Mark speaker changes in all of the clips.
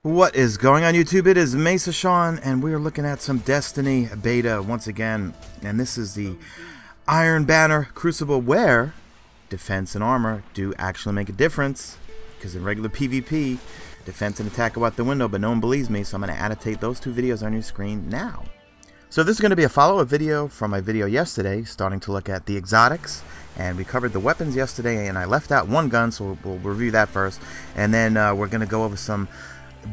Speaker 1: What is going on, YouTube? It is Mesa Sean, and we are looking at some Destiny beta once again. And this is the Iron Banner Crucible, where defense and armor do actually make a difference. Because in regular PvP, defense and attack go out the window, but no one believes me, so I'm going to annotate those two videos on your screen now. So this is going to be a follow-up video from my video yesterday, starting to look at the exotics. And we covered the weapons yesterday, and I left out one gun, so we'll review that first. And then we're going to go over some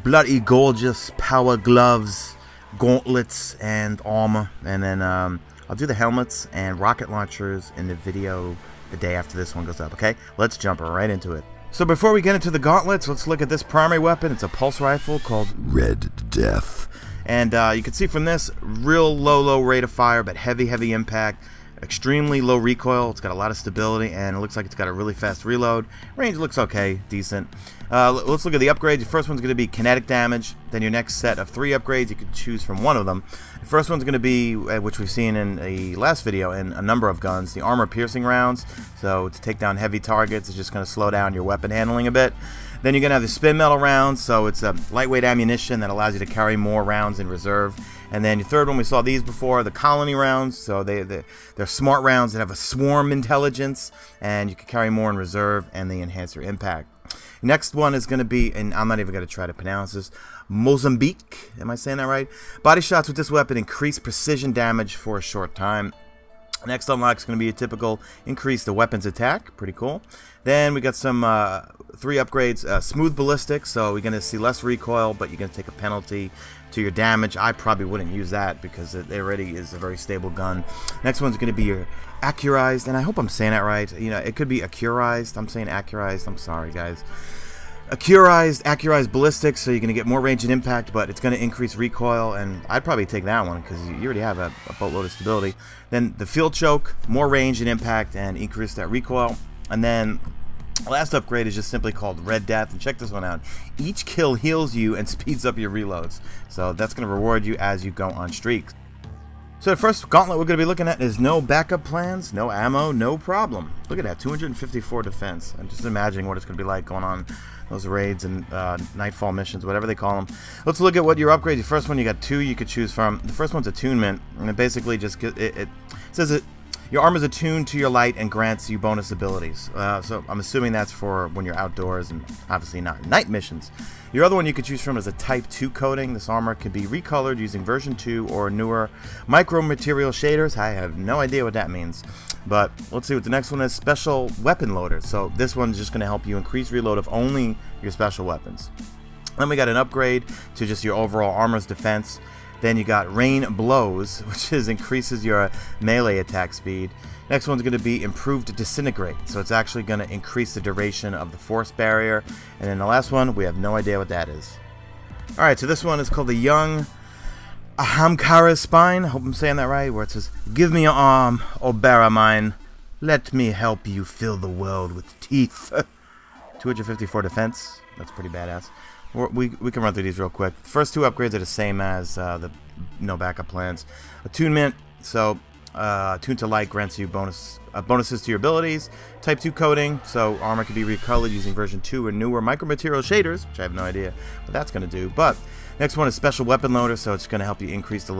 Speaker 1: bloody gorgeous power gloves, gauntlets, and armor. And then I'll do the helmets and rocket launchers in the video the day after this one goes up. Okay, let's jump right into it. So before we get into the gauntlets, let's look at this primary weapon. It's a pulse rifle called Red Death. And you can see from this, real low rate of fire, but heavy impact. Extremely low recoil. It's got a lot of stability, and it looks like it's got a really fast reload. Range looks okay, decent. Let's look at the upgrades. The first one's going to be kinetic damage. Then your next set of 3 upgrades, you can choose from one of them. The first one's going to be, which we've seen in the last video, in a number of guns, the armor piercing rounds. So to take down heavy targets, it's just going to slow down your weapon handling a bit. Then you're going to have the spin metal rounds, so it's a lightweight ammunition that allows you to carry more rounds in reserve. And then your third one, we saw these before, the colony rounds, so they're smart rounds that have a swarm intelligence, and you can carry more in reserve, and they enhance your impact. Next one is going to be, and I'm not even going to try to pronounce this, Mozambique. Am I saying that right? Body shots with this weapon increase precision damage for a short time. Next unlock is going to be a typical increase the weapon's attack. Pretty cool. Then we got some 3 upgrades. Smooth ballistics, so we're going to see less recoil, but you're going to take a penalty to your damage. I probably wouldn't use that because it already is a very stable gun. Next one's going to be your accurized, and I hope I'm saying that right. You know, it could be accurized. I'm saying accurized. I'm sorry, guys. Accurized ballistics, so you're going to get more range and impact, but it's going to increase recoil, and I'd probably take that one because you already have a boatload of stability. Then the field choke, more range and impact, and increase that recoil. And then the last upgrade is just simply called Red Death, and check this one out. Each kill heals you and speeds up your reloads, so that's going to reward you as you go on streaks. So the first gauntlet we're going to be looking at is no backup plans, no ammo, no problem. Look at that, 254 defense. I'm just imagining what it's going to be like going on those raids and nightfall missions, whatever they call them. Let's look at what your upgrades. The first one, you got 2 you could choose from. The first one's attunement, and it basically just it says it. Your armor is attuned to your light and grants you bonus abilities. So I'm assuming that's for when you're outdoors and obviously not night missions. Your other one you could choose from is a Type 2 coating. This armor can be recolored using version 2 or newer micro material shaders. I have no idea what that means. But let's see what the next one is. Special weapon loader. So this one's just going to help you increase reload of only your special weapons. Then we got an upgrade to just your overall armor's defense. Then you got Rain Blows, which increases your melee attack speed. Next one's going to be Improved Disintegrate, so it's actually going to increase the duration of the force barrier. And then the last one, we have no idea what that is. Alright, so this one is called the Young Ahamkara Spine. I hope I'm saying that right, where it says, "Give me your arm, O bearer mine. Let me help you fill the world with teeth." 254 defense. That's pretty badass. We can run through these real quick. The first 2 upgrades are the same as the no backup plans. Attunement, so attuned to light grants you bonuses to your abilities. Type 2 coating, so armor can be recolored using version 2 or newer micromaterial shaders, which I have no idea what that's going to do. But next one is special weapon loader, so it's going to help you increase the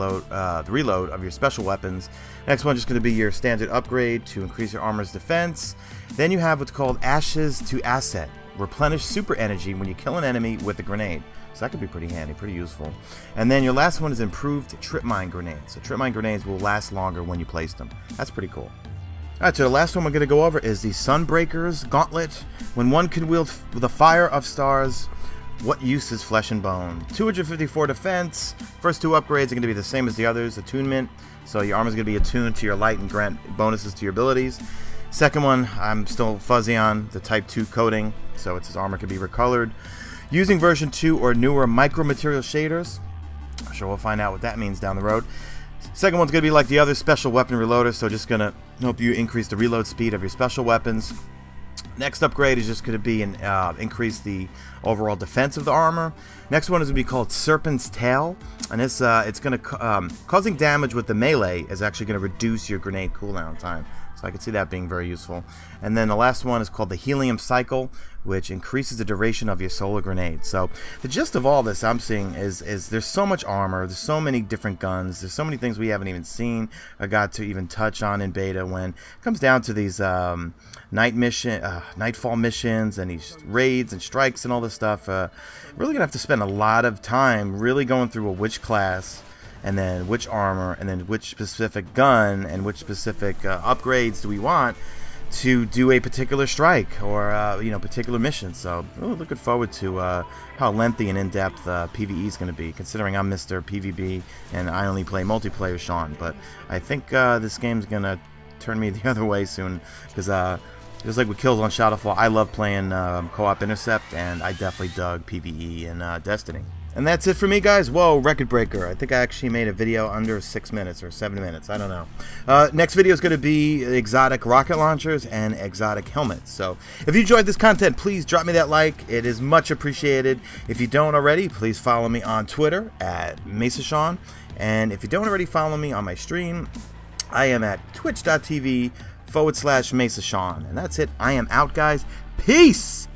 Speaker 1: reload of your special weapons. Next one is just going to be your standard upgrade to increase your armor's defense. Then you have what's called Ashes to Asset. Replenish super energy when you kill an enemy with a grenade. So that could be pretty handy, pretty useful. And then your last one is Improved Trip Mine Grenades. So trip mine grenades will last longer when you place them. That's pretty cool. Alright, so the last one we're going to go over is the Sunbreakers Gauntlet. When one can wield the fire of stars, what use is flesh and bone? 254 defense. First 2 upgrades are going to be the same as the others. Attunement, so your armor is going to be attuned to your light and grant bonuses to your abilities. Second one, I'm still fuzzy on the Type 2 coating, so its armor can be recolored using version 2 or newer micro material shaders. I'm sure we'll find out what that means down the road. Second one's going to be like the other, special weapon reloader, so just going to help you increase the reload speed of your special weapons. Next upgrade is just going to be increase the overall defense of the armor. Next one is going to be called Serpent's Tail, and it's going to causing damage with the melee is actually going to reduce your grenade cooldown time. So I can see that being very useful. And then the last one is called the Helium Cycle, which increases the duration of your solar grenade. So the gist of all this I'm seeing is there's so much armor, there's so many different guns, there's so many things we haven't even seen or got to even touch on in beta when it comes down to these nightfall missions and these raids and strikes and all this stuff. Really gonna have to spend a lot of time really going through which class, and then which armor, and then which specific gun, and which specific upgrades do we want to do a particular strike or particular mission. So looking forward to how lengthy and in-depth PvE is going to be, considering I'm Mr. PvB and I only play multiplayer Sean. But I think this game's going to turn me the other way soon, because just like with Kills on Shadowfall, I love playing co-op Intercept, and I definitely dug PvE and Destiny. And that's it for me, guys. Whoa, record breaker. I think I actually made a video under 6 minutes or 7 minutes. I don't know. Next video is going to be exotic rocket launchers and exotic helmets. So if you enjoyed this content, please drop me that like. It is much appreciated. If you don't already, please follow me on Twitter at Mesa Sean. And if you don't already follow me on my stream, I am at twitch.tv/Mesa Sean. And that's it. I am out, guys. Peace!